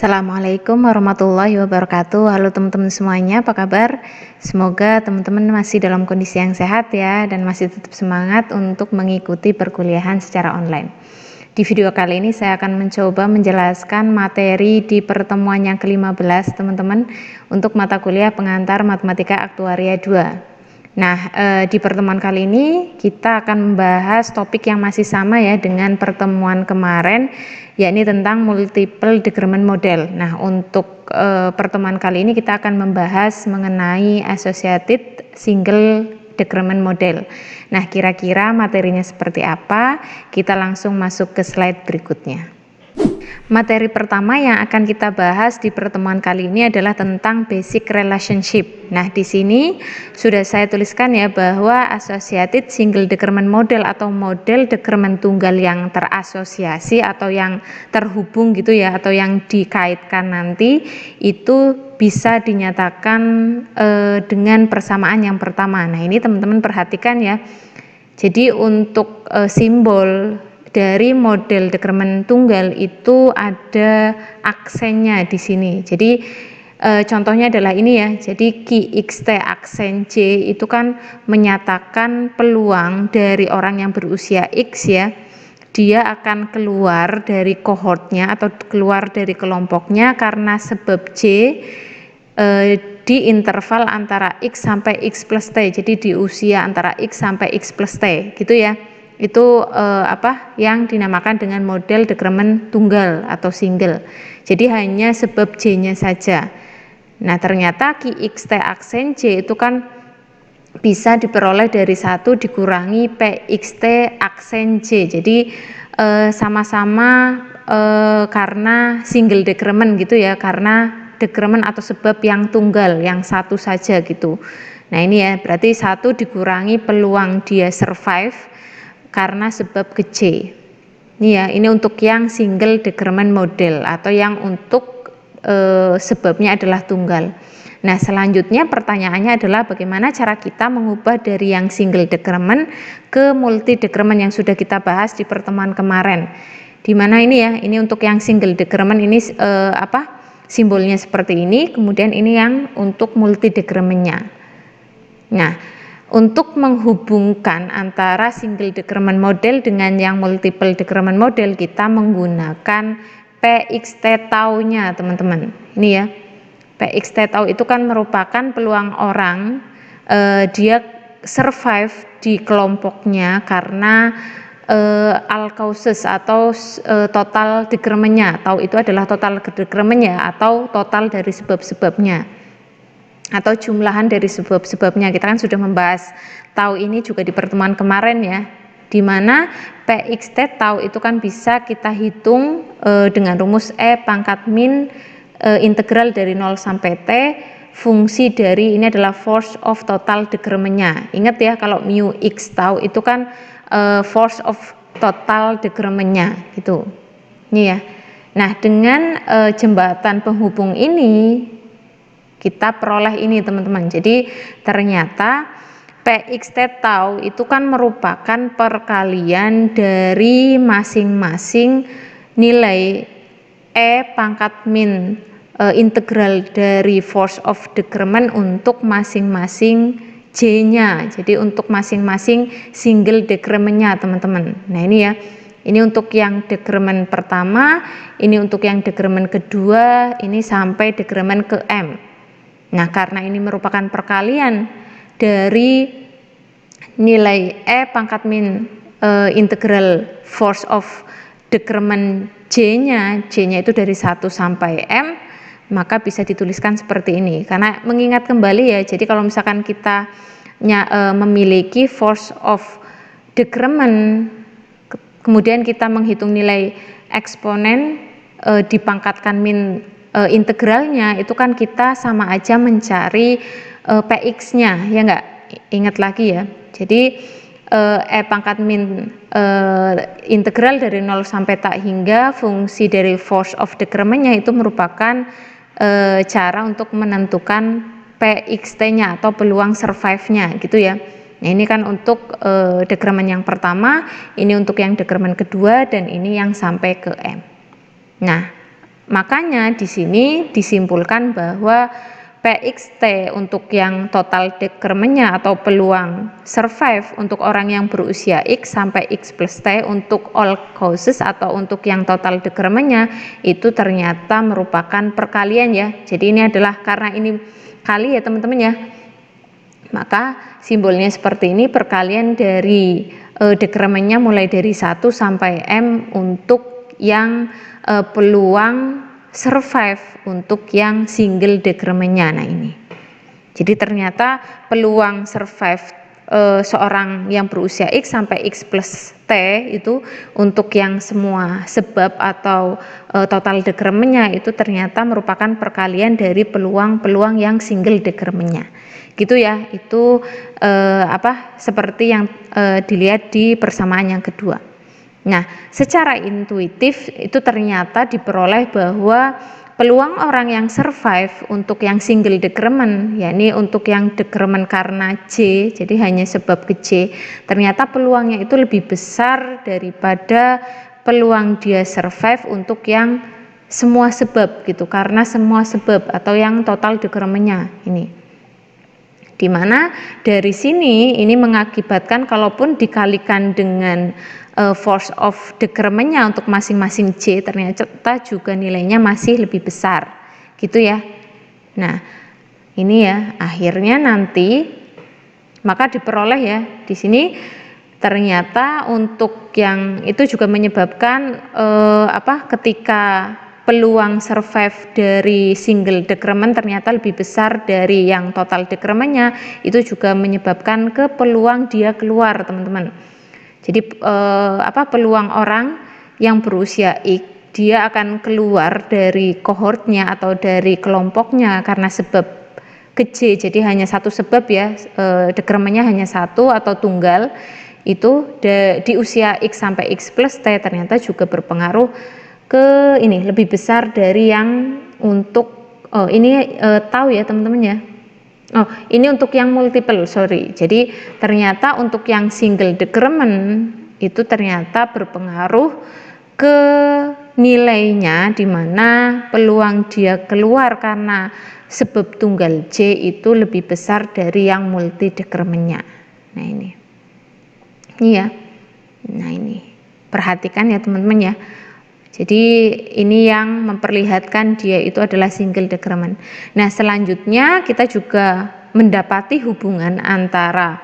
Assalamualaikum warahmatullahi wabarakatuh. Halo teman-teman semuanya, apa kabar? Semoga teman-teman masih dalam kondisi yang sehat ya, dan masih tetap semangat untuk mengikuti perkuliahan secara online. Di video kali ini saya akan mencoba menjelaskan materi di pertemuan yang ke-15 teman-teman untuk mata kuliah pengantar Matematika Aktuaria 2. Nah, di pertemuan kali ini kita akan membahas topik yang masih sama ya dengan pertemuan kemarin, yakni tentang multiple decrement model. Nah, untuk pertemuan kali ini kita akan membahas mengenai associated single decrement model. Nah, kira-kira materinya seperti apa? Kita langsung masuk ke slide berikutnya. Materi pertama yang akan kita bahas di pertemuan kali ini adalah tentang basic relationship. Nah, di sini sudah saya tuliskan ya bahwa associated single decrement model atau model decrement tunggal yang terasosiasi atau yang terhubung gitu ya, atau yang dikaitkan nanti itu bisa dinyatakan dengan persamaan yang pertama. Nah, ini teman-teman perhatikan ya. Jadi untuk simbol dari model decrement tunggal itu ada aksennya di sini. Jadi contohnya adalah ini ya. Jadi QXT aksen J itu kan menyatakan peluang dari orang yang berusia X ya. Dia akan keluar dari kohortnya atau keluar dari kelompoknya karena sebab J di interval antara X sampai X plus T. Jadi di usia antara X sampai X plus T gitu ya. Itu yang dinamakan dengan model decrement tunggal atau single. Jadi hanya sebab J-nya saja. Nah, ternyata QXT aksen J itu kan bisa diperoleh dari 1 dikurangi PXT aksen J. Jadi sama-sama karena single decrement gitu ya, karena decrement atau sebab yang tunggal, yang satu saja gitu. Nah, ini ya, berarti 1 dikurangi peluang dia survive karena sebab ke J. Ini ya, ini untuk yang single decrement model atau yang untuk sebabnya adalah tunggal. Nah, selanjutnya pertanyaannya adalah bagaimana cara kita mengubah dari yang single decrement ke multi decrement yang sudah kita bahas di pertemuan kemarin. Di mana ini ya, ini untuk yang single decrement ini simbolnya seperti ini, kemudian ini yang untuk multi decrementnya. Nah, untuk menghubungkan antara single decrement model dengan yang multiple decrement model, kita menggunakan PXT tau-nya teman-teman. Ini ya, PXT tau itu kan merupakan peluang orang dia survive di kelompoknya karena all causes atau total decrementnya. Tau itu adalah total decrementnya atau total dari sebab-sebabnya atau jumlahan dari sebab-sebabnya. Kita kan sudah membahas tau ini juga di pertemuan kemarin ya, di mana PXT tau itu kan bisa kita hitung dengan rumus E pangkat min integral dari 0 sampai T fungsi dari ini adalah force of total decrementnya. Ingat ya, kalau mu X tau itu kan force of total decrementnya gitu. Ini ya. Nah, dengan jembatan penghubung ini kita peroleh ini teman-teman. Jadi ternyata PXT tau itu kan merupakan perkalian dari masing-masing nilai E pangkat min integral dari force of decrement untuk masing-masing J-nya. Jadi untuk masing-masing single decrementnya teman-teman. Nah, ini ya. Ini untuk yang decrement pertama, ini untuk yang decrement kedua, ini sampai decrement ke M. Nah, karena ini merupakan perkalian dari nilai E pangkat min integral force of decrement J-nya itu dari 1 sampai M, maka bisa dituliskan seperti ini. Karena mengingat kembali ya, jadi kalau misalkan kita memiliki force of decrement, kemudian kita menghitung nilai eksponen dipangkatkan min integralnya, itu kan kita sama aja mencari PX-nya ya enggak? Ingat lagi ya. Jadi E pangkat min integral dari 0 sampai tak hingga fungsi dari force of decrementnya itu merupakan cara untuk menentukan PXT-nya atau peluang survive-nya gitu ya. Nah, ini kan untuk decrement yang pertama, ini untuk yang decrement kedua, dan ini yang sampai ke M. Nah, Makanya di sini disimpulkan bahwa PXT untuk yang total decrement-nya atau peluang survive untuk orang yang berusia X sampai X plus T untuk all causes atau untuk yang total decrement-nya itu ternyata merupakan perkalian ya. Jadi ini adalah karena ini kali ya teman-teman ya. Maka simbolnya seperti ini, perkalian dari decrement-nya mulai dari 1 sampai M untuk yang peluang survive untuk yang single decrement-nya. Nah ini. Jadi ternyata peluang survive seorang yang berusia X sampai X plus T itu untuk yang semua sebab atau total decrement-nya itu ternyata merupakan perkalian dari peluang-peluang yang single decrement-nya. Gitu ya, itu seperti yang dilihat di persamaan yang kedua. Nah, secara intuitif itu ternyata diperoleh bahwa peluang orang yang survive untuk yang single decrement, yakni untuk yang decrement karena J, jadi hanya sebab ke J, ternyata peluangnya itu lebih besar daripada peluang dia survive untuk yang semua sebab gitu, karena semua sebab atau yang total decrement-nya ini. Dimana dari sini ini mengakibatkan kalaupun dikalikan dengan force of decrement-nya untuk masing-masing J ternyata juga nilainya masih lebih besar gitu ya. Nah ini ya akhirnya nanti maka diperoleh ya di sini ternyata untuk yang itu juga menyebabkan ketika peluang survive dari single decrement ternyata lebih besar dari yang total decrement-nya, itu juga menyebabkan ke peluang dia keluar teman-teman. Jadi peluang orang yang berusia X dia akan keluar dari kohortnya atau dari kelompoknya karena sebab ke J, jadi hanya satu sebab ya, decrement-nya hanya satu atau tunggal, itu di usia X sampai X plus T ternyata juga berpengaruh ke ini lebih besar dari yang untuk tahu ya teman-teman ya. Ini untuk yang multiple, sorry. Jadi ternyata untuk yang single decrement itu ternyata berpengaruh ke nilainya, di mana peluang dia keluar karena sebab tunggal J itu lebih besar dari yang multi decrement-nya. Nah ini. Iya. Nah ini. Perhatikan ya teman-teman ya. Jadi ini yang memperlihatkan dia itu adalah single decrement. Nah selanjutnya kita juga mendapati hubungan antara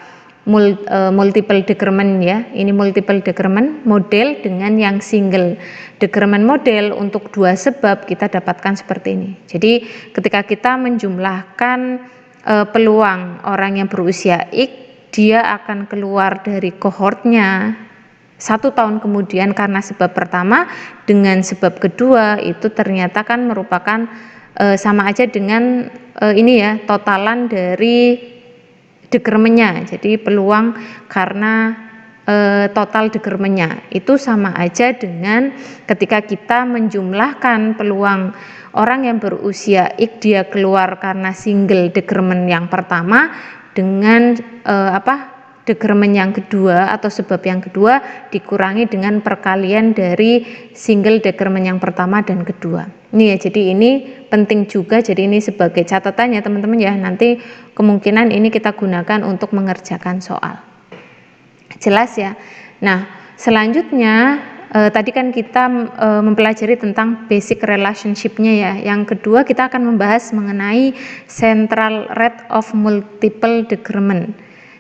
multiple decrement ya, ini multiple decrement model dengan yang single decrement model untuk dua sebab kita dapatkan seperti ini. Jadi ketika kita menjumlahkan peluang orang yang berusia X, dia akan keluar dari kohortnya 1 tahun kemudian karena sebab pertama dengan sebab kedua itu ternyata kan merupakan sama aja dengan ini ya totalan dari decrement-nya. Jadi peluang karena total decrement-nya itu sama aja dengan ketika kita menjumlahkan peluang orang yang berusia X dia keluar karena single decrement yang pertama dengan decrement yang kedua atau sebab yang kedua dikurangi dengan perkalian dari single decrement yang pertama dan kedua. Ini ya, jadi ini penting juga, jadi ini sebagai catatan ya teman-teman ya, nanti kemungkinan ini kita gunakan untuk mengerjakan soal. Jelas ya. Nah selanjutnya tadi kan kita mempelajari tentang basic relationship-nya ya. Yang kedua kita akan membahas mengenai central rate of multiple decrement.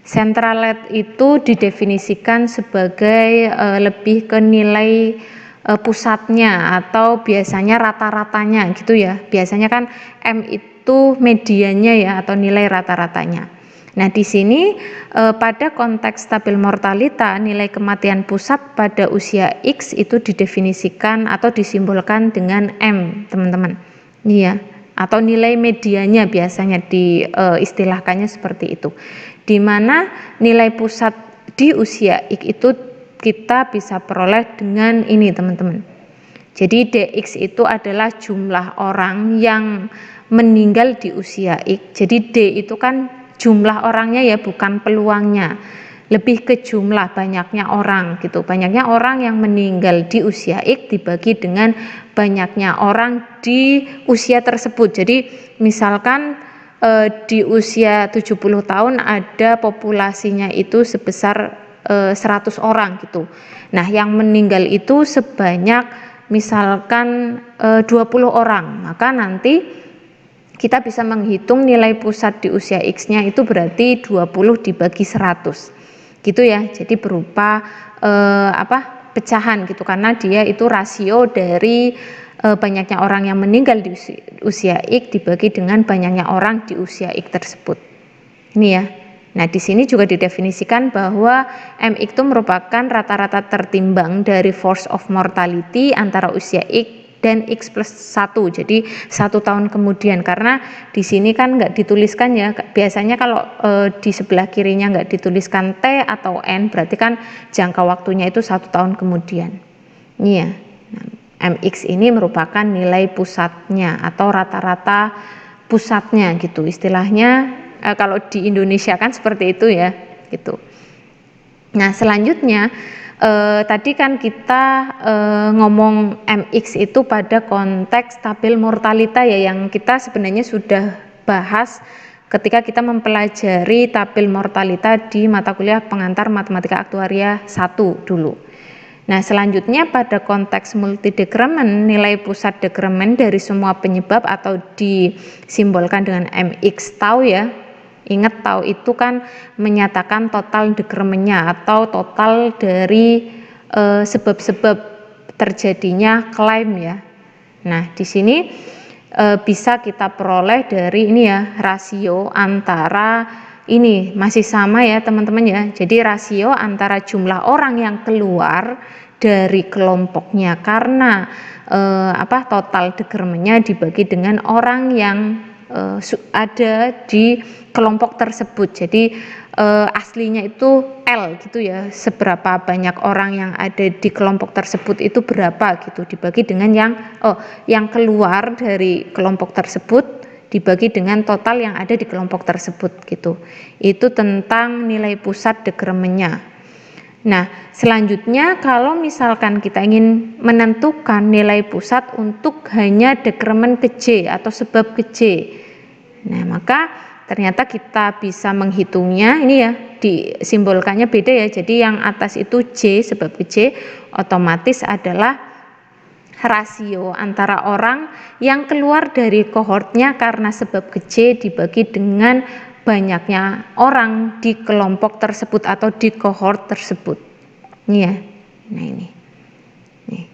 Central rate itu didefinisikan sebagai lebih ke nilai pusatnya atau biasanya rata-ratanya gitu ya. Biasanya kan M itu mediannya ya atau nilai rata-ratanya. Nah di sini pada konteks stabil mortalita nilai kematian pusat pada usia X itu didefinisikan atau disimbolkan dengan M teman-teman. Iya. Atau nilai medianya biasanya diistilahkannya seperti itu. Di mana nilai pusat di usia X itu kita bisa peroleh dengan ini teman-teman. Jadi DX itu adalah jumlah orang yang meninggal di usia X. Jadi D itu kan jumlah orangnya ya, bukan peluangnya. lebih ke jumlah banyaknya orang gitu. Banyaknya orang yang meninggal di usia X dibagi dengan banyaknya orang di usia tersebut. Jadi misalkan di usia 70 tahun ada populasinya itu sebesar 100 orang gitu. Nah, yang meninggal itu sebanyak misalkan 20 orang. Maka nanti kita bisa menghitung nilai pusat di usia X-nya itu berarti 20 dibagi 100. Gitu ya. Jadi berupa pecahan gitu, karena dia itu rasio dari banyaknya orang yang meninggal di usia X dibagi dengan banyaknya orang di usia X tersebut. Ini ya. Nah, di sini juga didefinisikan bahwa MX itu merupakan rata-rata tertimbang dari force of mortality antara usia X dan X plus 1, jadi 1 tahun kemudian, karena di sini kan nggak dituliskan ya, biasanya kalau di sebelah kirinya nggak dituliskan T atau N, berarti kan jangka waktunya itu 1 tahun kemudian. Ini ya, nah, MX ini merupakan nilai pusatnya atau rata-rata pusatnya gitu, istilahnya kalau di Indonesia kan seperti itu ya, gitu. Nah, selanjutnya tadi kan kita ngomong MX itu pada konteks tabel mortalita ya, yang kita sebenarnya sudah bahas ketika kita mempelajari tabel mortalita di mata kuliah pengantar matematika aktuaria 1 dulu. Nah, selanjutnya pada konteks multidekremen, nilai pusat dekremen dari semua penyebab atau disimbolkan dengan MX tau ya. Ingat, tau itu kan menyatakan total dekremennya atau total dari sebab-sebab terjadinya klaim ya. Nah, di sini bisa kita peroleh dari ini ya, rasio antara ini masih sama ya teman-teman ya. Jadi rasio antara jumlah orang yang keluar dari kelompoknya karena total dekremennya dibagi dengan orang yang ada di kelompok tersebut. Jadi aslinya itu L gitu ya, seberapa banyak orang yang ada di kelompok tersebut itu berapa gitu, dibagi dengan yang keluar dari kelompok tersebut dibagi dengan total yang ada di kelompok tersebut gitu. Itu tentang nilai pusat dekremennya. Nah, selanjutnya kalau misalkan kita ingin menentukan nilai pusat untuk hanya dekremen ke J atau sebab ke J, nah maka ternyata kita bisa menghitungnya, ini ya disimbolkannya beda ya. Jadi yang atas itu J, sebab ke J, otomatis adalah rasio antara orang yang keluar dari kohortnya karena sebab ke J dibagi dengan banyaknya orang di kelompok tersebut atau di kohort tersebut. Ini ya. Nah, ini. Nih.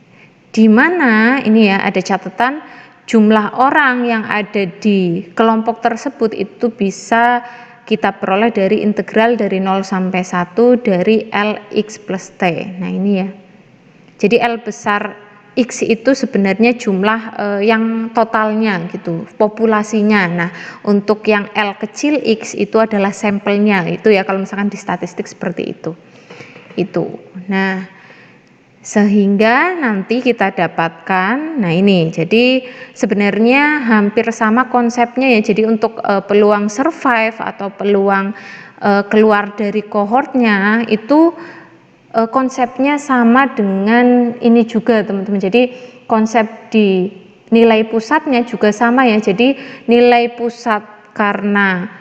Di mana ini ya ada catatan jumlah orang yang ada di kelompok tersebut itu bisa kita peroleh dari integral dari 0 sampai 1 dari Lx plus T. Nah, ini ya. Jadi L besar X itu sebenarnya jumlah yang totalnya gitu, populasinya. Nah, untuk yang L kecil X itu adalah sampelnya, itu ya kalau misalkan di statistik seperti itu. Nah, sehingga nanti kita dapatkan, nah ini, jadi sebenarnya hampir sama konsepnya ya. Jadi untuk peluang survive atau peluang keluar dari kohortnya itu konsepnya sama dengan ini juga teman-teman. Jadi konsep di nilai pusatnya juga sama ya. Jadi nilai pusat karena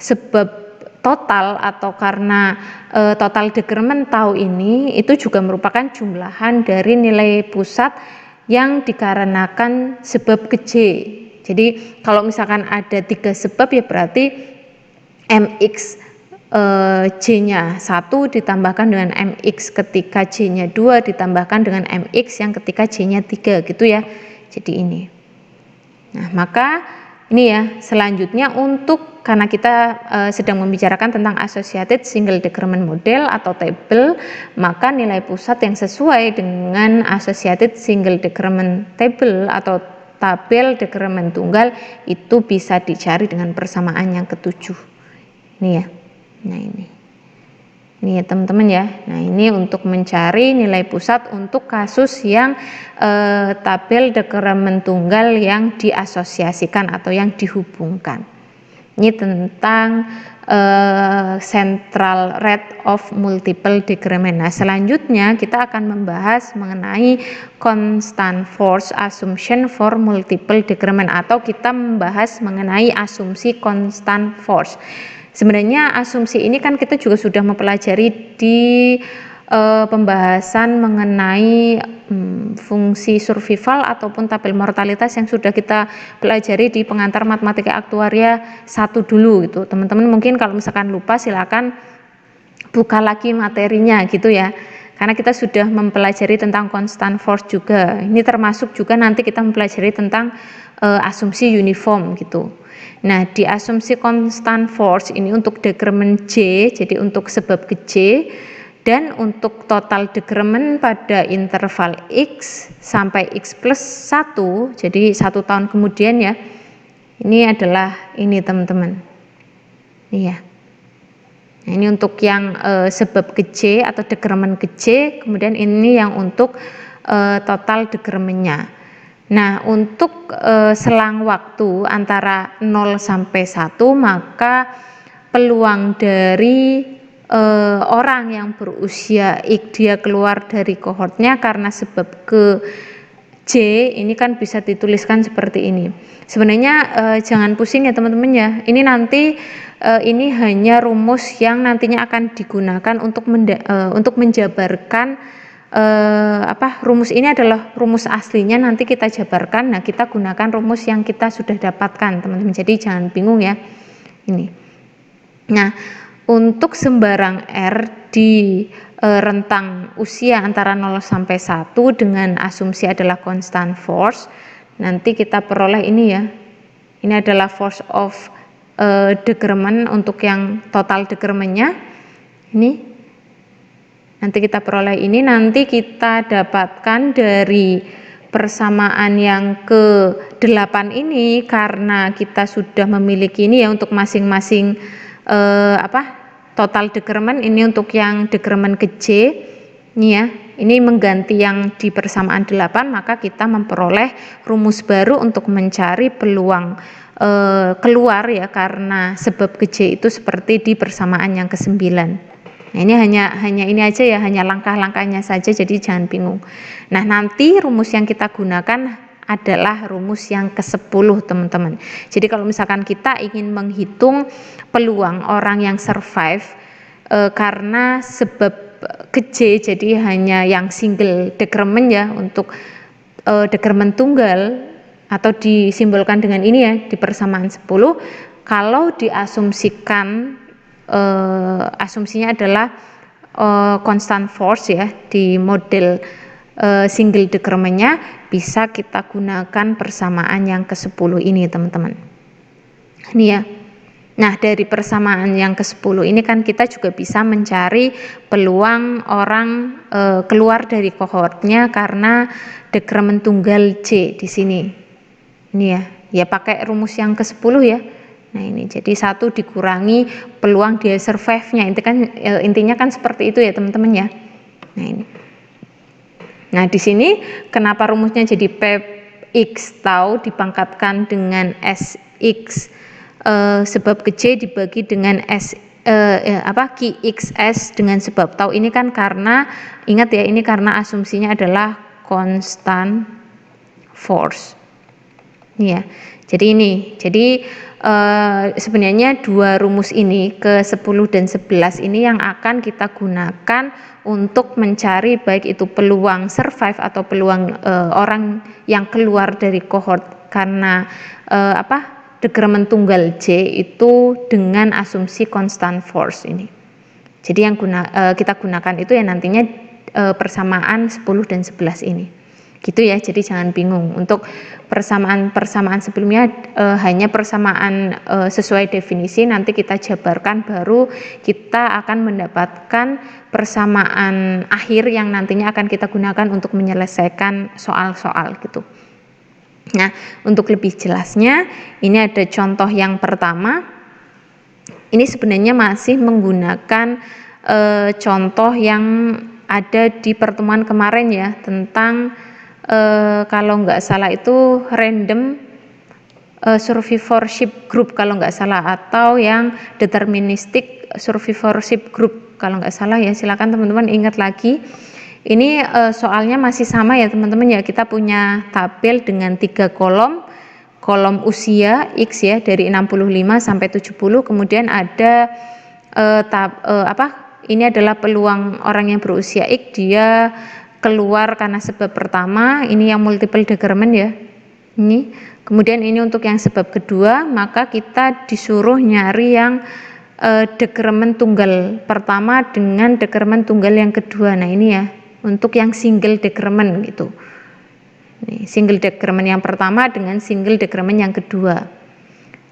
sebab total atau karena total dekremen tau ini itu juga merupakan jumlahan dari nilai pusat yang dikarenakan sebab ke J. Jadi kalau misalkan ada 3 sebab ya berarti MX J-nya 1 ditambahkan dengan MX ketika J-nya 2 ditambahkan dengan MX yang ketika J-nya 3 gitu ya. Jadi ini. Nah, maka ini ya selanjutnya untuk karena kita sedang membicarakan tentang associated single decrement model atau table, maka nilai pusat yang sesuai dengan associated single decrement table atau tabel dekremen tunggal itu bisa dicari dengan persamaan yang ketujuh. Ini ya. Nah, ini ya teman-teman ya. Nah, ini untuk mencari nilai pusat untuk kasus yang tabel dekremen tunggal yang diasosiasikan atau yang dihubungkan Ini tentang central rate of multiple decrement. Nah, selanjutnya kita akan membahas mengenai constant force assumption for multiple decrement, atau kita membahas mengenai asumsi constant force. Sebenarnya asumsi ini kan kita juga sudah mempelajari di pembahasan mengenai fungsi survival ataupun tabel mortalitas yang sudah kita pelajari di pengantar matematika aktuaria 1 dulu gitu. Teman-teman mungkin kalau misalkan lupa silakan buka lagi materinya gitu ya. Karena kita sudah mempelajari tentang constant force juga. Ini termasuk juga nanti kita mempelajari tentang asumsi uniform gitu. Nah, di asumsi constant force ini untuk decrement J, jadi untuk sebab ke J, dan untuk total decrement pada interval X sampai X plus 1, jadi 1 tahun kemudian ya, ini adalah ini teman-teman. Iya. Nah, ini untuk yang sebab ke J atau decrement ke J, kemudian ini yang untuk total decrementnya. Nah, untuk selang waktu antara 0 sampai 1, maka peluang dari orang yang berusia X dia keluar dari kohortnya karena sebab ke J ini kan bisa dituliskan seperti ini. Sebenarnya jangan pusing ya teman-teman ya. Ini nanti ini hanya rumus yang nantinya akan digunakan untuk menjabarkan rumus ini adalah rumus aslinya, nanti kita jabarkan. Nah, kita gunakan rumus yang kita sudah dapatkan teman-teman. Jadi jangan bingung ya. Ini. Nah, untuk sembarang R di rentang usia antara 0 sampai 1 dengan asumsi adalah constant force, nanti kita peroleh ini ya. Ini adalah force of decrement untuk yang total decrementnya. Ini nanti kita peroleh ini, nanti kita dapatkan dari persamaan yang ke-8 ini, karena kita sudah memiliki ini ya untuk masing-masing total decrement. Ini untuk yang decrement ke J ini ya, ini mengganti yang di persamaan 8, maka kita memperoleh rumus baru untuk mencari peluang keluar ya, karena sebab ke J itu seperti di persamaan yang ke-9. Nah, ini hanya ini aja ya, hanya langkah-langkahnya saja, jadi jangan bingung. Nah, nanti rumus yang kita gunakan adalah rumus yang ke-10 teman-teman. Jadi kalau misalkan kita ingin menghitung peluang orang yang survive karena sebab ke J, jadi hanya yang single decrement ya, untuk decrement tunggal atau disimbolkan dengan ini ya, di persamaan 10, kalau diasumsikan asumsinya adalah constant force ya di model single decrementnya, bisa kita gunakan persamaan yang ke-10 ini teman-teman. Ini ya. Nah, dari persamaan yang ke-10 ini kan kita juga bisa mencari peluang orang keluar dari kohortnya karena decrement tunggal J di sini. Ini ya. Ya pakai rumus yang ke-10 ya. Nah, ini jadi 1 dikurangi peluang dia survive-nya. Intinya kan seperti itu ya teman-teman ya. Nah, ini. Nah, di sini kenapa rumusnya jadi PX tau dipangkatkan dengan SX sebab ke J dibagi dengan QXS dengan sebab tau. Ini kan karena, ingat ya, ini karena asumsinya adalah constant force. Ya, jadi ini, sebenarnya dua rumus ini ke-10 dan 11 ini yang akan kita gunakan untuk mencari baik itu peluang survive atau peluang orang yang keluar dari kohort karena decrement tunggal J itu dengan asumsi constant force ini. Jadi yang kita gunakan itu ya nantinya persamaan 10 dan 11 ini. Gitu ya, jadi jangan bingung. Untuk persamaan sebelumnya hanya persamaan sesuai definisi, nanti kita jabarkan baru kita akan mendapatkan persamaan akhir yang nantinya akan kita gunakan untuk menyelesaikan soal-soal gitu. Nah, untuk lebih jelasnya ini ada contoh yang pertama. Ini sebenarnya masih menggunakan contoh yang ada di pertemuan kemarin ya, tentang kalau nggak salah itu random survivorship group kalau nggak salah, atau yang deterministic survivorship group kalau nggak salah ya. Silakan teman-teman ingat lagi. Ini soalnya masih sama ya teman-teman ya, kita punya tabel dengan 3 kolom. Kolom usia X ya, dari 65 sampai 70, kemudian ada ini adalah peluang orang yang berusia X, dia keluar karena sebab pertama, ini yang multiple decrement ya. Ini. Kemudian ini untuk yang sebab kedua, maka kita disuruh nyari yang decrement tunggal pertama dengan decrement tunggal yang kedua. Nah, ini ya, untuk yang single decrement gitu. Nih, single decrement yang pertama dengan single decrement yang kedua.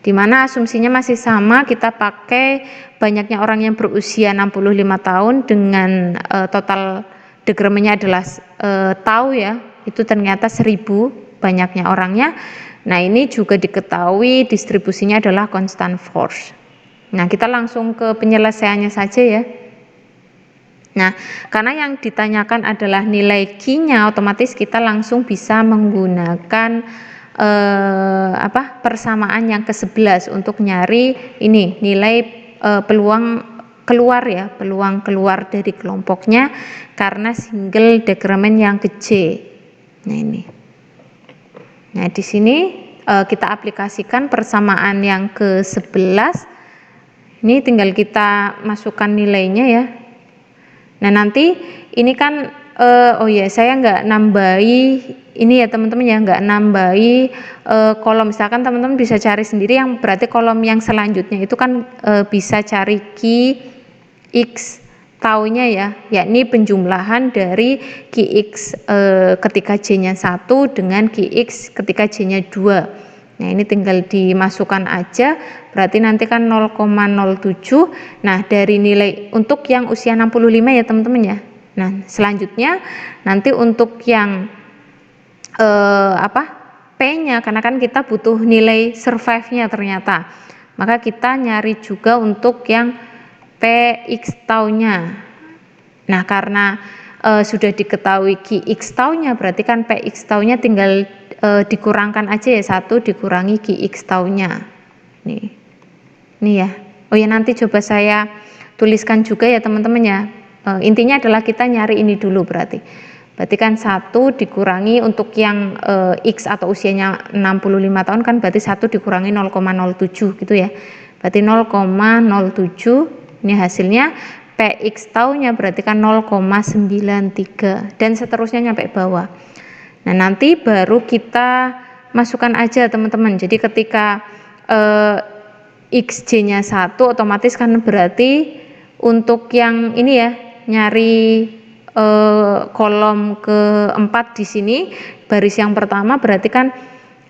Di mana asumsinya masih sama, kita pakai banyaknya orang yang berusia 65 tahun dengan total decrementnya adalah tahu ya, itu ternyata 1000 banyaknya orangnya. Nah, ini juga diketahui distribusinya adalah constant force. Nah, kita langsung ke penyelesaiannya saja ya. Nah, karena yang ditanyakan adalah nilai Q-nya, otomatis kita langsung bisa menggunakan persamaan yang ke-11 untuk nyari ini nilai peluang keluar ya, peluang keluar dari kelompoknya karena single decrement yang ke J. Nah, ini. Nah, di sini kita aplikasikan persamaan yang ke-11. Ini tinggal kita masukkan nilainya ya. Nah, nanti ini kan saya nggak nambahi ini ya teman-teman ya, nggak nambahi kolom. Misalkan teman-teman bisa cari sendiri, yang berarti kolom yang selanjutnya itu kan bisa cari Q X taunya ya, yakni penjumlahan dari Qx ketika J-nya 1 dengan Qx ketika J-nya 2. Nah, ini tinggal dimasukkan aja, berarti nanti kan 0,07. Nah, dari nilai untuk yang usia 65 ya teman-teman ya. Nah, selanjutnya nanti untuk yang P-nya, karena kan kita butuh nilai survive-nya ternyata. Maka kita nyari juga untuk yang Px tau-nya. Nah, karena sudah diketahui Qx tau-nya, berarti kan Px tau-nya tinggal dikurangkan aja ya, 1 dikurangi Qx tau-nya. Nih ya. Oh ya, nanti coba saya tuliskan juga ya teman-teman ya. Intinya adalah kita nyari ini dulu berarti kan 1 dikurangi untuk yang X atau usianya 65 tahun kan berarti 1 dikurangi 0,07 gitu ya. Berarti 0,07, ini hasilnya. Px tau-nya berarti kan 0,93 dan seterusnya nyampe bawah. Nah, nanti baru kita masukkan aja teman-teman. Jadi ketika XJ-nya 1 otomatis kan berarti untuk yang ini ya, nyari kolom keempat di sini, baris yang pertama berarti kan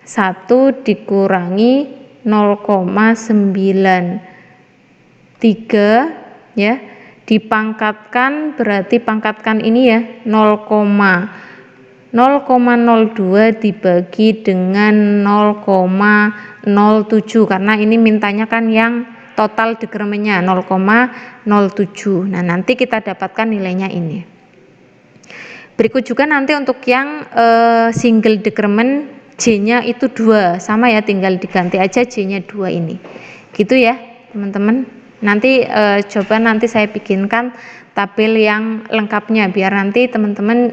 1 dikurangi 0,93 ya, dipangkatkan berarti pangkatkan ini ya 0,02 dibagi dengan 0,07 karena ini mintanya kan yang total decrementnya 0,07. Nah, nanti kita dapatkan nilainya ini. Berikut juga nanti untuk yang single decrement J-nya itu 2, sama ya, tinggal diganti aja J-nya 2 ini. Gitu ya, teman-teman. Nanti coba nanti saya bikinkan tabel yang lengkapnya biar nanti teman-teman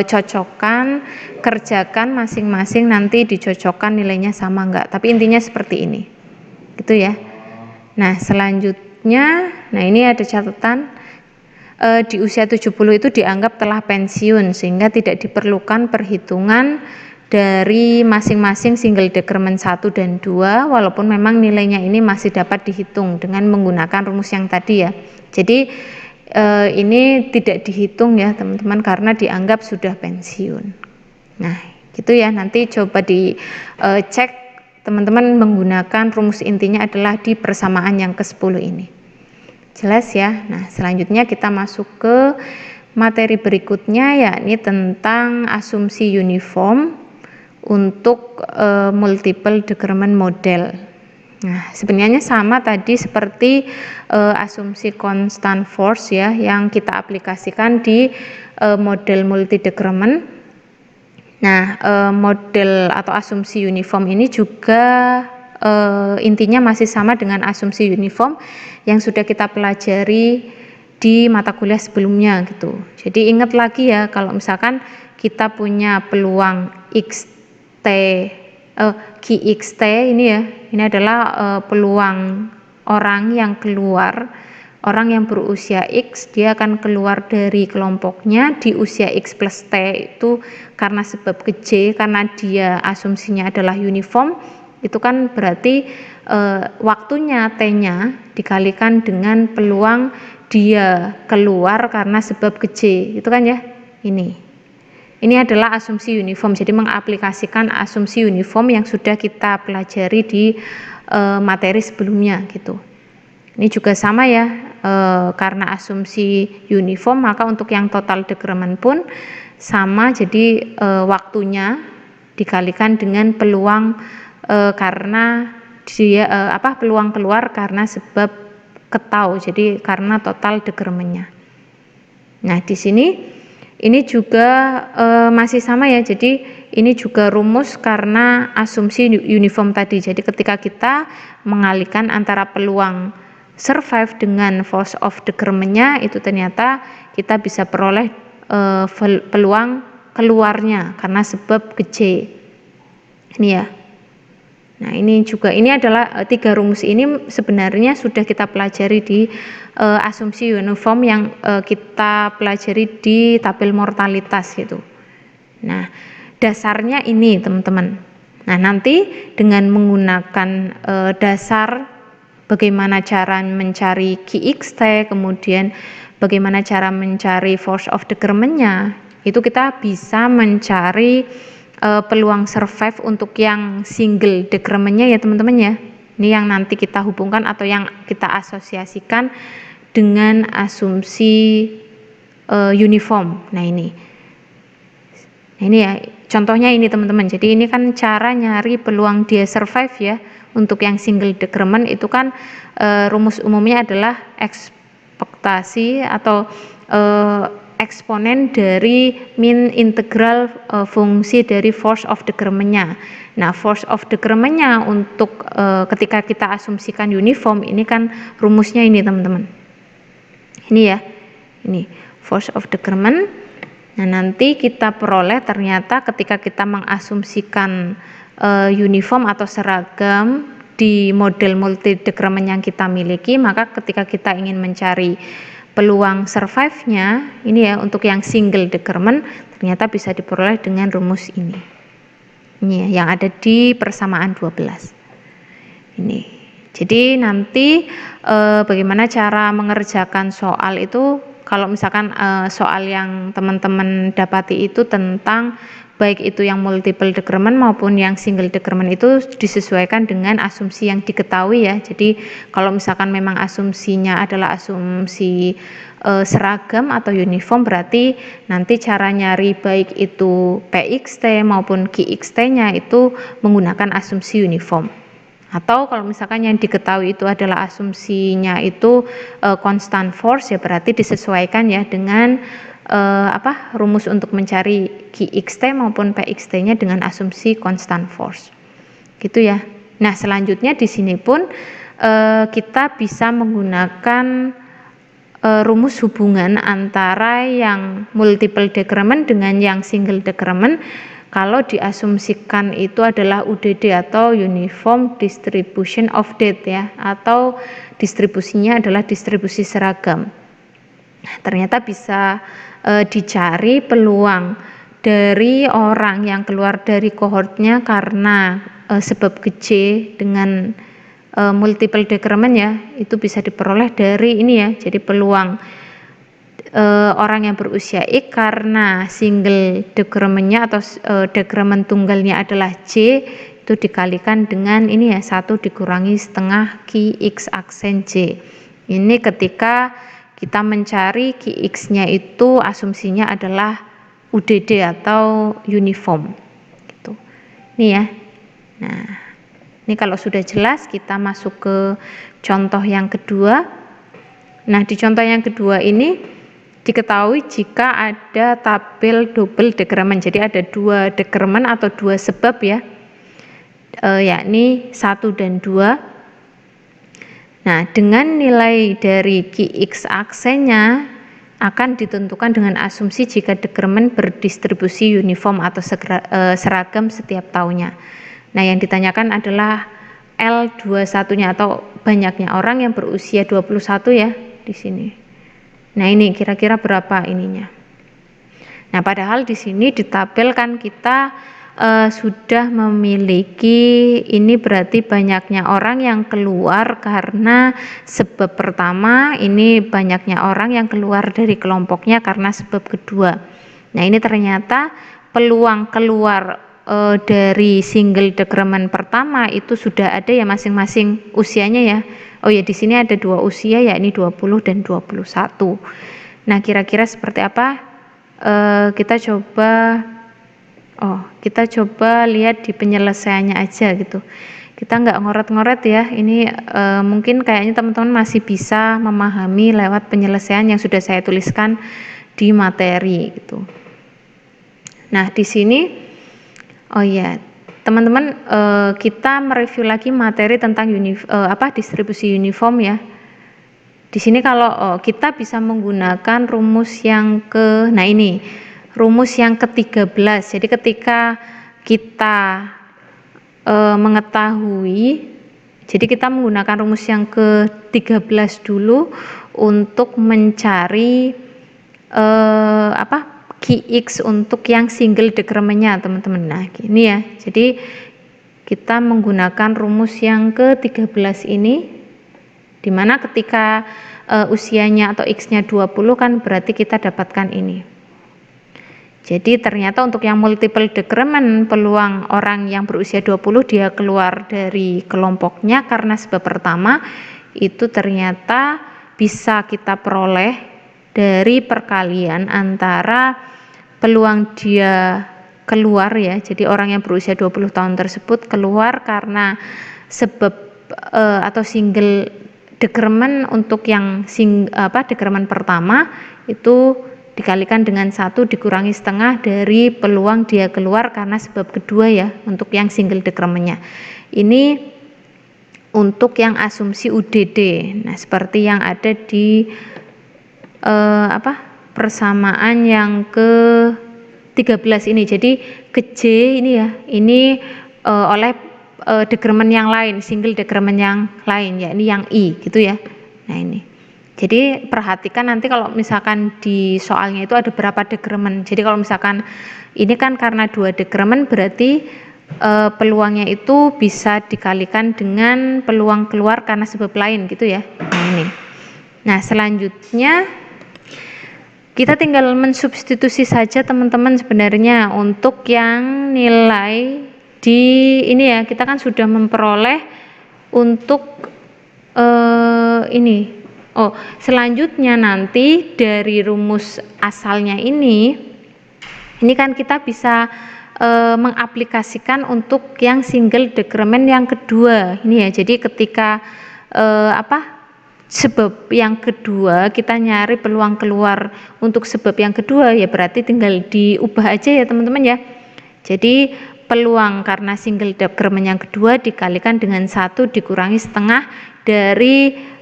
cocokkan, kerjakan masing-masing, nanti dicocokkan nilainya sama enggak. Tapi intinya seperti ini. Gitu ya. Nah, selanjutnya, nah ini ada catatan. Di usia 70 itu dianggap telah pensiun sehingga tidak diperlukan perhitungan dari masing-masing single decrement 1 dan 2 walaupun memang nilainya ini masih dapat dihitung dengan menggunakan rumus yang tadi ya. Jadi ini tidak dihitung ya teman-teman karena dianggap sudah pensiun. Nah, gitu ya, nanti coba dicek teman-teman menggunakan rumus intinya adalah di persamaan yang ke-10 ini. Jelas ya. Nah, selanjutnya kita masuk ke materi berikutnya, yakni tentang asumsi uniform untuk multiple decrement model. Nah, sebenarnya sama tadi seperti asumsi constant force ya yang kita aplikasikan di model multi decrement. Nah, model atau asumsi uniform ini juga intinya masih sama dengan asumsi uniform yang sudah kita pelajari di mata kuliah sebelumnya gitu. Jadi ingat lagi ya, kalau misalkan kita punya peluang XT, QXT ini ya, ini adalah peluang orang yang keluar, orang yang berusia X, dia akan keluar dari kelompoknya di usia X plus T itu karena sebab ke J, karena dia asumsinya adalah uniform, itu kan berarti waktunya T-nya dikalikan dengan peluang dia keluar karena sebab ke J, itu kan ya, ini adalah asumsi uniform. Jadi mengaplikasikan asumsi uniform yang sudah kita pelajari di materi sebelumnya gitu. Ini juga sama ya, karena asumsi uniform maka untuk yang total decrement pun sama, jadi waktunya dikalikan dengan peluang karena dia peluang keluar karena sebab ketau, jadi karena total decrementnya. Nah, di sini ini juga masih sama ya, jadi ini juga rumus karena asumsi uniform tadi. Jadi ketika kita mengalihkan antara peluang survive dengan force of decrement-nya, itu ternyata kita bisa peroleh peluang keluarnya karena sebab ke J. Ini ya. Nah, ini adalah 3 rumus ini sebenarnya sudah kita pelajari di asumsi uniform yang kita pelajari di tabel mortalitas gitu. Nah, dasarnya ini teman-teman. Nah, nanti dengan menggunakan dasar bagaimana cara mencari QXT, kemudian bagaimana cara mencari force of decrement-nya, itu kita bisa mencari peluang survive untuk yang single decrement-nya ya teman-teman ya. Ini yang nanti kita hubungkan atau yang kita asosiasikan dengan asumsi uniform. Nah, ini ya contohnya ini teman-teman. Jadi ini kan cara nyari peluang dia survive ya. Untuk yang single decrement itu kan rumus umumnya adalah ekspektasi atau eksponen dari min integral fungsi dari force of decrement-nya. Nah, force of decrement-nya untuk ketika kita asumsikan uniform ini kan rumusnya ini teman-teman. Ini ya, ini force of decrement. Nah, nanti kita peroleh ternyata ketika kita mengasumsikan uniform atau seragam di model multi decrement yang kita miliki, maka ketika kita ingin mencari peluang survive-nya, ini ya untuk yang single decrement ternyata bisa diperoleh dengan rumus ini. Ini ya, yang ada di persamaan 12. Ini. Jadi nanti bagaimana cara mengerjakan soal itu, kalau misalkan soal yang teman-teman dapati itu tentang baik itu yang multiple decrement maupun yang single decrement itu disesuaikan dengan asumsi yang diketahui ya. Jadi kalau misalkan memang asumsinya adalah asumsi seragam atau uniform, berarti nanti cara nyari baik itu PXT maupun QXT-nya itu menggunakan asumsi uniform. Atau kalau misalkan yang diketahui itu adalah asumsinya itu constant force, ya berarti disesuaikan ya dengan rumus untuk mencari QXT maupun PXT-nya dengan asumsi constant force. Gitu ya. Nah, selanjutnya di sini pun kita bisa menggunakan rumus hubungan antara yang multiple decrement dengan yang single decrement kalau diasumsikan itu adalah UDD atau Uniform Distribution of Date ya, atau distribusinya adalah distribusi seragam. Ternyata bisa dicari peluang dari orang yang keluar dari kohortnya karena sebab ke J dengan multiple decrement ya, itu bisa diperoleh dari ini ya. Jadi peluang orang yang berusia X karena single decrement-nya atau decrement tunggalnya adalah J, itu dikalikan dengan ini ya, 1 dikurangi setengah QX aksen J. Ini ketika kita mencari QX-nya itu asumsinya adalah UDD atau uniform gitu. Ini ya. Nah, ini kalau sudah jelas kita masuk ke contoh yang kedua. Nah, di contoh yang kedua ini diketahui jika ada tabel double decrement. Jadi ada dua decrement atau dua sebab ya, yakni 1 dan 2. Nah, dengan nilai dari Qx aksennya akan ditentukan dengan asumsi jika decrement berdistribusi uniform atau seragam setiap tahunnya. Nah, yang ditanyakan adalah L21-nya atau banyaknya orang yang berusia 21 ya di sini. Nah, ini kira-kira berapa ininya. Nah, padahal di sini di tabel kan kita sudah memiliki, ini berarti banyaknya orang yang keluar karena sebab pertama, ini banyaknya orang yang keluar dari kelompoknya karena sebab kedua. Nah, ini ternyata peluang keluar dari single decrement pertama itu sudah ada ya masing-masing usianya ya. Oh ya, di sini ada 2 usia yakni 20 dan 21. Nah, kira-kira seperti apa? Kita coba lihat di penyelesaiannya aja gitu. Kita nggak ngoret-ngoret ya, ini mungkin kayaknya teman-teman masih bisa memahami lewat penyelesaian yang sudah saya tuliskan di materi gitu. Nah, di sini teman-teman, kita mereview lagi materi tentang distribusi uniform ya. Di sini kalau kita bisa menggunakan rumus yang rumus yang ke-13. Jadi ketika kita mengetahui, jadi kita menggunakan rumus yang ke-13 dulu untuk mencari Qx untuk yang single decrementnya teman-teman. Nah, ini ya. Jadi kita menggunakan rumus yang ke-13 ini, dimana ketika usianya atau X-nya 20 kan berarti kita dapatkan ini. Jadi ternyata untuk yang multiple decrement, peluang orang yang berusia 20 dia keluar dari kelompoknya karena sebab pertama itu ternyata bisa kita peroleh dari perkalian antara peluang dia keluar ya. Jadi orang yang berusia 20 tahun tersebut keluar karena sebab atau single decrement untuk yang decrement pertama itu dikalikan dengan 1 dikurangi setengah dari peluang dia keluar karena sebab kedua ya untuk yang single decrementnya. Ini untuk yang asumsi UDD. Nah, seperti yang ada di persamaan yang ke-13 ini. Jadi ke J ini ya, ini oleh decrement yang lain, single decrement yang lain ya, ini yang I gitu ya. Nah, ini. Jadi perhatikan nanti kalau misalkan di soalnya itu ada berapa decrement. Jadi kalau misalkan ini kan karena 2 decrement berarti peluangnya itu bisa dikalikan dengan peluang keluar karena sebab lain gitu ya. Nah, ini. Nah, selanjutnya kita tinggal mensubstitusi saja teman-teman sebenarnya untuk yang nilai di ini ya. Kita kan sudah memperoleh untuk ini. Selanjutnya nanti dari rumus asalnya ini kan kita bisa mengaplikasikan untuk yang single decrement yang kedua ini ya. Jadi ketika sebab yang kedua kita nyari peluang keluar untuk sebab yang kedua ya berarti tinggal diubah aja ya teman-teman ya. Jadi peluang karena single decrement yang kedua dikalikan dengan 1 dikurangi setengah dari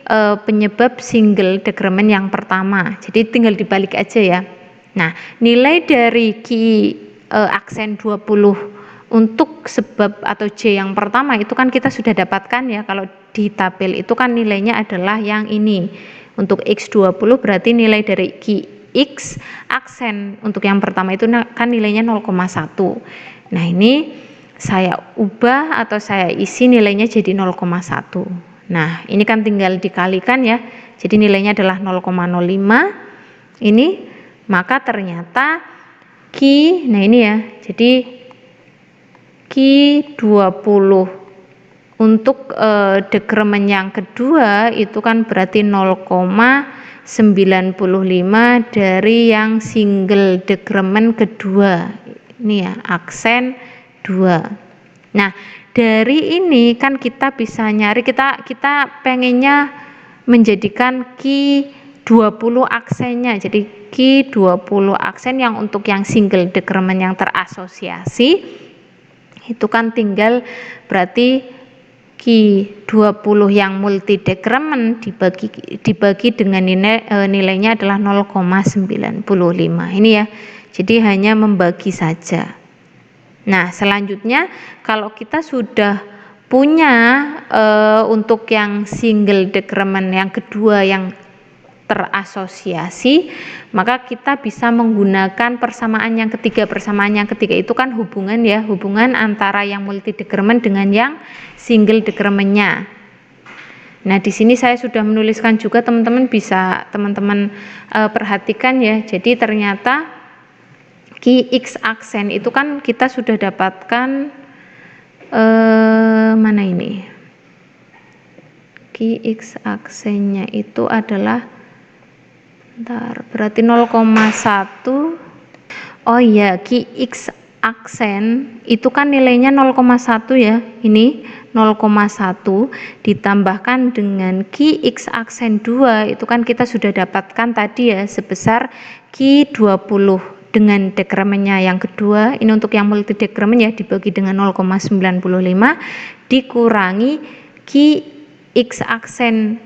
penyebab single decrement yang pertama. Jadi tinggal dibalik aja ya. Nah, nilai dari aksen 20 untuk sebab atau J yang pertama itu kan kita sudah dapatkan ya. Kalau di tabel itu kan nilainya adalah yang ini. Untuk X20 berarti nilai dari X aksen untuk yang pertama itu kan nilainya 0,1. Nah, ini saya ubah atau saya isi nilainya jadi 0,1. Nah, ini kan tinggal dikalikan ya. Jadi nilainya adalah 0,05. Ini maka ternyata nah ini ya. Jadi Q20 untuk decrement yang kedua itu kan berarti 0,95 dari yang single decrement kedua. Ini ya, aksen 2. Nah, dari ini kan kita bisa nyari, kita pengennya menjadikan 20 aksennya. Jadi Q 20 aksen yang untuk yang single decrement yang terasosiasi itu kan tinggal berarti Q 20 yang multi decrement dibagi dengan nilainya adalah 0,95 ini ya. Jadi hanya membagi saja. Nah, selanjutnya kalau kita sudah punya untuk yang single decrement yang kedua yang terasosiasi, maka kita bisa menggunakan persamaan yang ketiga. Persamaan yang ketiga itu kan hubungan ya, hubungan antara yang multi decrement dengan yang single decrement-nya. Nah, di sini saya sudah menuliskan juga, teman-teman bisa perhatikan ya. Jadi ternyata X aksen itu kan kita sudah dapatkan mana ini? X aksennya itu adalah berarti 0,1. Oh iya, X aksen itu kan nilainya 0,1 ya. Ini 0,1 ditambahkan dengan X aksen 2 itu kan kita sudah dapatkan tadi ya sebesar Q 20 dengan dekremennya yang kedua. Ini untuk yang multi dekremen ya, dibagi dengan 0,95 dikurangi X aksen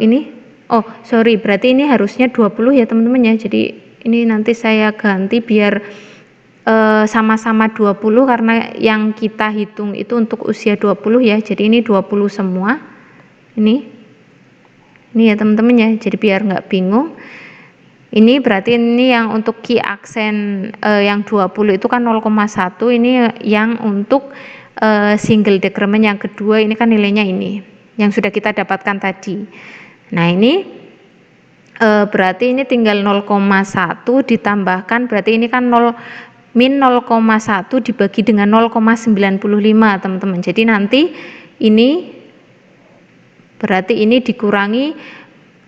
ini. Oh sorry, berarti ini harusnya 20 ya teman-teman ya. Jadi ini nanti saya ganti biar sama-sama 20 karena yang kita hitung itu untuk usia 20 ya. Jadi ini 20 semua. Ini ya teman-teman ya. Jadi biar nggak bingung. Ini berarti ini yang untuk Q aksen yang 20 itu kan 0,1. Ini yang untuk single decrement yang kedua ini kan nilainya ini yang sudah kita dapatkan tadi. Nah ini berarti ini tinggal 0,1 ditambahkan, berarti ini kan min 0,1 dibagi dengan 0,95 teman-teman. Jadi nanti ini berarti ini dikurangi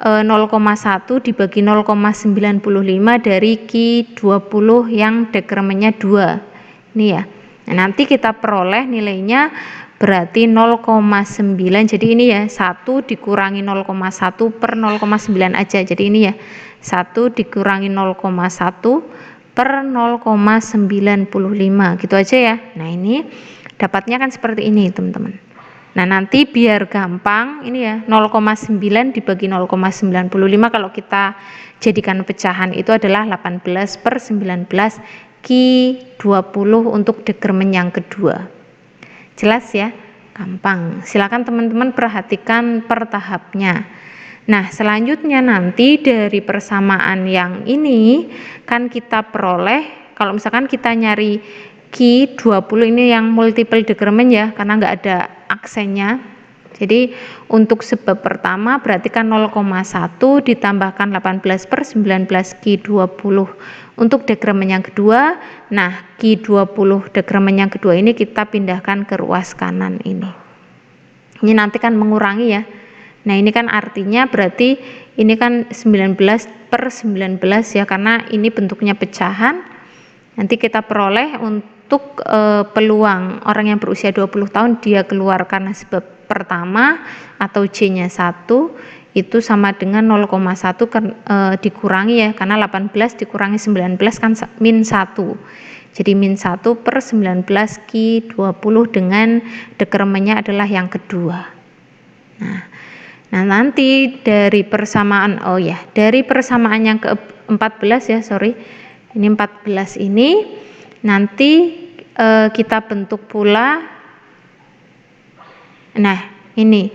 0,1 dibagi 0,95 dari Q 20 yang dekremennya 2 ini ya. Nah, nanti kita peroleh nilainya berarti 0,9. Jadi ini ya 1 dikurangi 0,1 per 0,9 aja. Jadi ini ya 1 dikurangi 0,1 per 0,95 gitu aja ya. Nah ini dapatnya kan seperti ini teman-teman. Nah nanti biar gampang ini ya 0,9 dibagi 0,95 kalau kita jadikan pecahan itu adalah 18 per 19 Q 20 untuk dekremen yang kedua. Jelas ya, gampang. Silakan teman-teman perhatikan per tahapnya. Nah selanjutnya nanti dari persamaan yang ini kan kita peroleh, kalau misalkan kita nyari Q 20 ini yang multiple decrement ya, karena nggak ada aksennya. Jadi untuk sebab pertama berarti kan 0,1 ditambahkan 18 per 19 Q 20 untuk dekremen yang kedua. Nah Q 20 dekremen yang kedua ini kita pindahkan ke ruas kanan ini. Ini nanti kan mengurangi ya. Nah ini kan artinya berarti ini kan 19 per 19 ya, karena ini bentuknya pecahan. Nanti kita peroleh untuk peluang orang yang berusia 20 tahun dia keluar karena sebab pertama atau J-nya 1 itu sama dengan 0,1 dikurangi ya, karena 18 dikurangi 19 kan min 1. Jadi min 1 per 19 Q 20 dengan dekremennya adalah yang kedua. Nah nanti dari persamaan, dari persamaan yang ke-14 ya, ini 14 ini nanti kita bentuk pula. Nah ini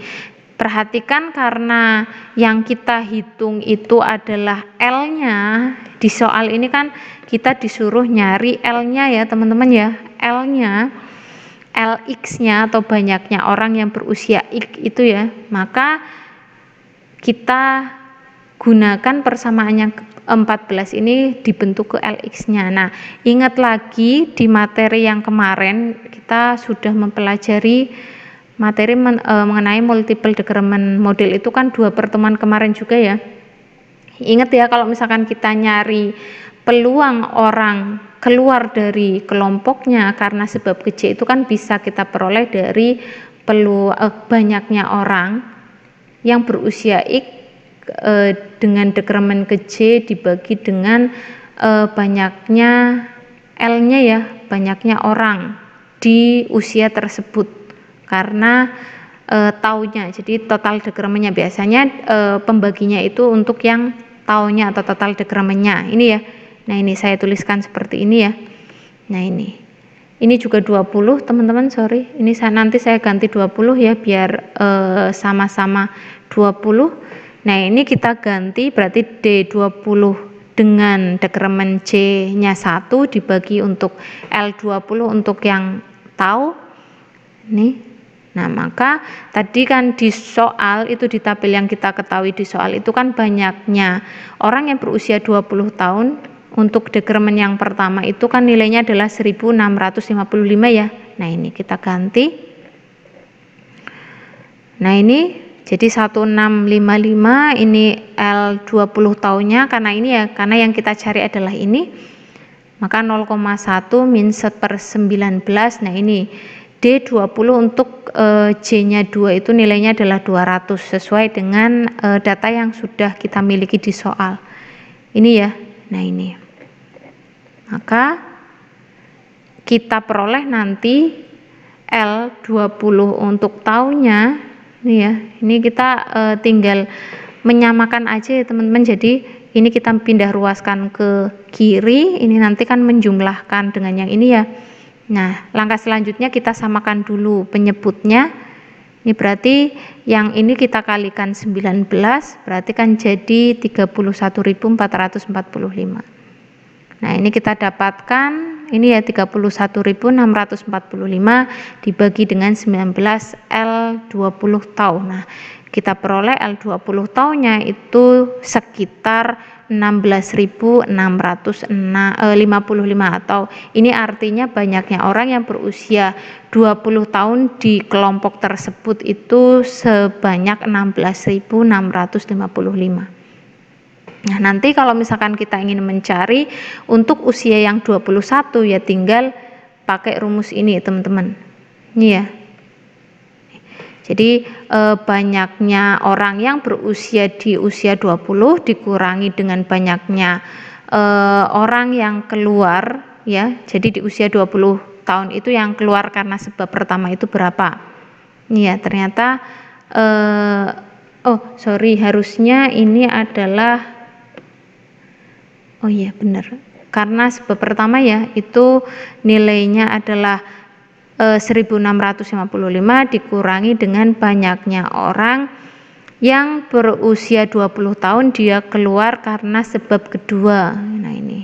perhatikan karena yang kita hitung itu adalah L-nya, di soal ini kan kita disuruh nyari L-nya ya teman-teman ya, L-nya, LX-nya atau banyaknya orang yang berusia X itu ya, maka kita gunakan persamaan yang 14 ini dibentuk ke LX-nya. Nah ingat lagi di materi yang kemarin kita sudah mempelajari materi mengenai multiple decrement model itu kan 2 pertemuan kemarin juga ya. Ingat ya, kalau misalkan kita nyari peluang orang keluar dari kelompoknya karena sebab J itu kan bisa kita peroleh dari banyaknya orang yang berusia X dengan dekremen ke J dibagi dengan banyaknya L-nya ya, banyaknya orang di usia tersebut karena tahunnya. Jadi total dekremennya biasanya pembaginya itu untuk yang tahunnya atau total dekremennya. Ini ya. Nah, ini saya tuliskan seperti ini ya. Nah, ini juga 20 teman-teman, sorry. Ini nanti saya ganti 20 ya biar sama-sama 20. Nah, ini kita ganti berarti D20 dengan dekremen C-nya 1 dibagi untuk L20 untuk yang tahu. Nih. Nah, maka tadi kan di soal itu di tabel yang kita ketahui di soal itu kan banyaknya orang yang berusia 20 tahun. Untuk dekremen yang pertama itu kan nilainya adalah 1655 ya. Nah, ini kita ganti. Nah, ini jadi 1655 ini L20 tahunnya karena ini ya, karena yang kita cari adalah ini. Maka 0,1 min 1/19. Nah, ini D20 untuk J-nya 2 itu nilainya adalah 200 sesuai dengan data yang sudah kita miliki di soal. Ini ya. Nah, ini. Maka kita peroleh nanti L20 untuk tahunnya. Ini ya. Ini kita tinggal menyamakan aja ya teman-teman. Jadi ini kita pindah ruaskan ke kiri, ini nanti kan menjumlahkan dengan yang ini ya. Nah, langkah selanjutnya kita samakan dulu penyebutnya. Ini berarti yang ini kita kalikan 19, berarti kan jadi 31.445. Nah, ini kita dapatkan, ini ya 31.645 dibagi dengan 19 L20 tahun. Nah, kita peroleh L20 tahunnya itu sekitar 16.655 atau ini artinya banyaknya orang yang berusia 20 tahun di kelompok tersebut itu sebanyak 16.655. Nah, nanti kalau misalkan kita ingin mencari untuk usia yang 21 ya tinggal pakai rumus ini teman-teman. Ini ya. Jadi banyaknya orang yang berusia di usia 20 dikurangi dengan banyaknya orang yang keluar ya. Jadi di usia 20 tahun itu yang keluar karena sebab pertama itu berapa? Ini ya, ternyata harusnya ini adalah benar. Karena sebab pertama ya itu nilainya adalah 1655 dikurangi dengan banyaknya orang yang berusia 20 tahun dia keluar karena sebab kedua. Nah, ini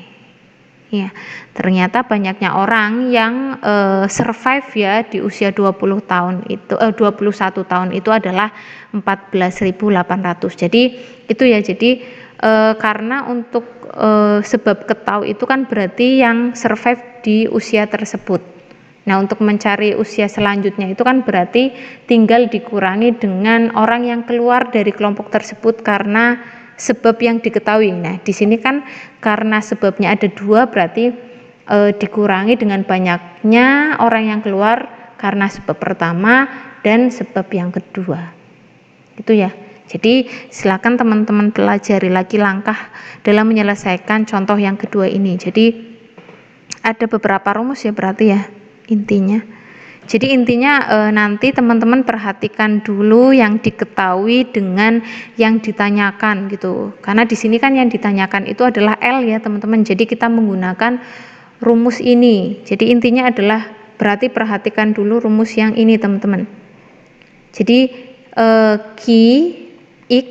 ya, ternyata banyaknya orang yang survive ya di usia 20 tahun itu 21 tahun itu adalah 14.800. Jadi itu ya, jadi karena untuk sebab ketahui itu kan berarti yang survive di usia tersebut. Nah, untuk mencari usia selanjutnya itu kan berarti tinggal dikurangi dengan orang yang keluar dari kelompok tersebut karena sebab yang diketahui. Nah, di sini kan karena sebabnya ada 2 berarti dikurangi dengan banyaknya orang yang keluar karena sebab pertama dan sebab yang kedua. Itu ya. Jadi silakan teman-teman pelajari lagi langkah dalam menyelesaikan contoh yang kedua ini. Jadi ada beberapa rumus ya berarti ya intinya. Jadi intinya nanti teman-teman perhatikan dulu yang diketahui dengan yang ditanyakan gitu. Karena di sini kan yang ditanyakan itu adalah L ya teman-teman. Jadi kita menggunakan rumus ini. Jadi intinya adalah berarti perhatikan dulu rumus yang ini teman-teman. Jadi Q X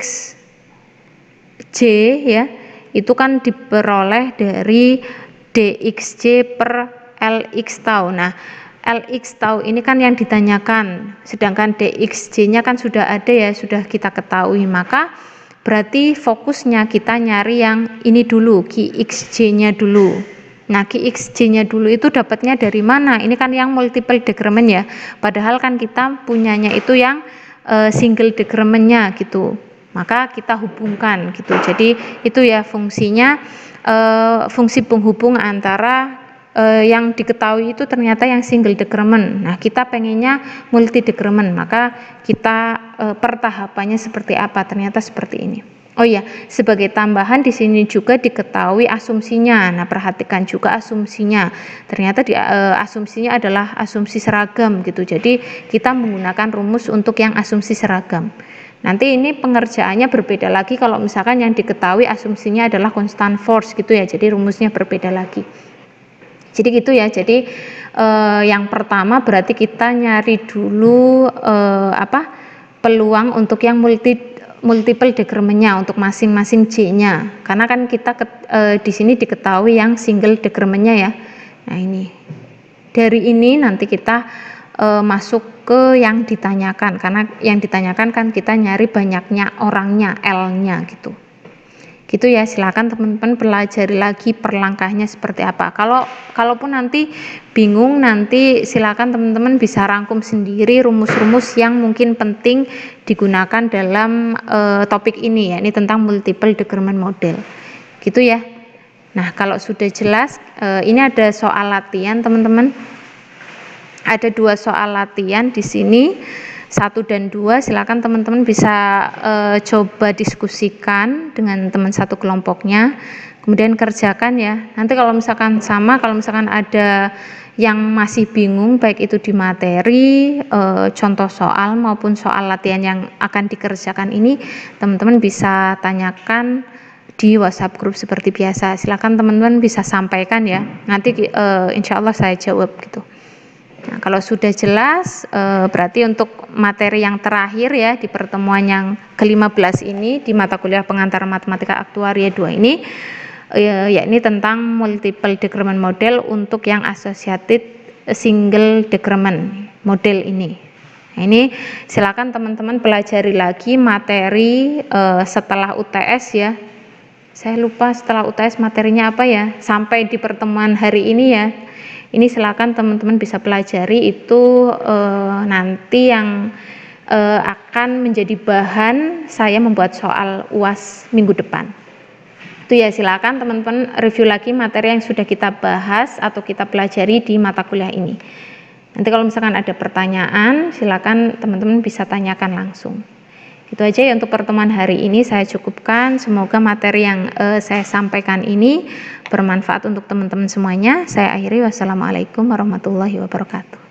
J ya itu kan diperoleh dari DXJ per LX tau. Nah, LX tau ini kan yang ditanyakan, sedangkan DXJ-nya kan sudah ada ya, sudah kita ketahui. Maka berarti fokusnya kita nyari yang ini dulu, QXJ-nya dulu. Nah, QXJ-nya dulu itu dapatnya dari mana? Ini kan yang multiple decrement ya. Padahal kan kita punyanya itu yang single decrement-nya gitu. Maka kita hubungkan gitu. Jadi itu ya fungsinya, fungsi penghubung antara yang diketahui itu ternyata yang single decrement. Nah, kita pengennya multi decrement, maka kita pertahapannya seperti apa? Ternyata seperti ini. Oh iya, sebagai tambahan di sini juga diketahui asumsinya. Nah, perhatikan juga asumsinya. Ternyata asumsinya adalah asumsi seragam gitu. Jadi kita menggunakan rumus untuk yang asumsi seragam. Nanti ini pengerjaannya berbeda lagi kalau misalkan yang diketahui asumsinya adalah constant force gitu ya. Jadi rumusnya berbeda lagi. Jadi gitu ya. Jadi yang pertama berarti kita nyari dulu peluang untuk yang multiple decrementnya untuk masing-masing J-nya, karena kan kita di sini diketahui yang single decrementnya ya. Nah ini dari ini nanti kita masuk ke yang ditanyakan, karena yang ditanyakan kan kita nyari banyaknya orangnya, L-nya gitu. Gitu ya, silakan teman-teman pelajari lagi per langkahnya seperti apa. Kalaupun nanti bingung, nanti silakan teman-teman bisa rangkum sendiri rumus-rumus yang mungkin penting digunakan dalam topik ini ya, ini tentang multiple decrement model. Gitu ya. Nah, kalau sudah jelas, ini ada soal latihan teman-teman. Ada 2 soal latihan di sini. 1 dan 2, silakan teman-teman bisa coba diskusikan dengan teman satu kelompoknya, kemudian kerjakan ya. Nanti kalau misalkan sama, kalau misalkan ada yang masih bingung baik itu di materi, contoh soal maupun soal latihan yang akan dikerjakan ini, teman-teman bisa tanyakan di WhatsApp grup seperti biasa. Silakan teman-teman bisa sampaikan ya. Nanti insya Allah saya jawab gitu. Nah, kalau sudah jelas, berarti untuk materi yang terakhir ya di pertemuan yang ke-15 ini di mata kuliah pengantar matematika aktuaria 2 ini, yakni tentang multiple decrement model untuk yang associated single decrement model ini. Nah, ini silakan teman-teman pelajari lagi materi setelah UTS ya. Saya lupa setelah UTS materinya apa ya, sampai di pertemuan hari ini ya. Ini silakan teman-teman bisa pelajari itu nanti yang akan menjadi bahan saya membuat soal UAS minggu depan. Itu ya, silakan teman-teman review lagi materi yang sudah kita bahas atau kita pelajari di mata kuliah ini. Nanti kalau misalkan ada pertanyaan, silakan teman-teman bisa tanyakan langsung. Itu aja ya untuk pertemuan hari ini, saya cukupkan. Semoga materi yang saya sampaikan ini bermanfaat untuk teman-teman semuanya. Saya akhiri, wassalamualaikum warahmatullahi wabarakatuh.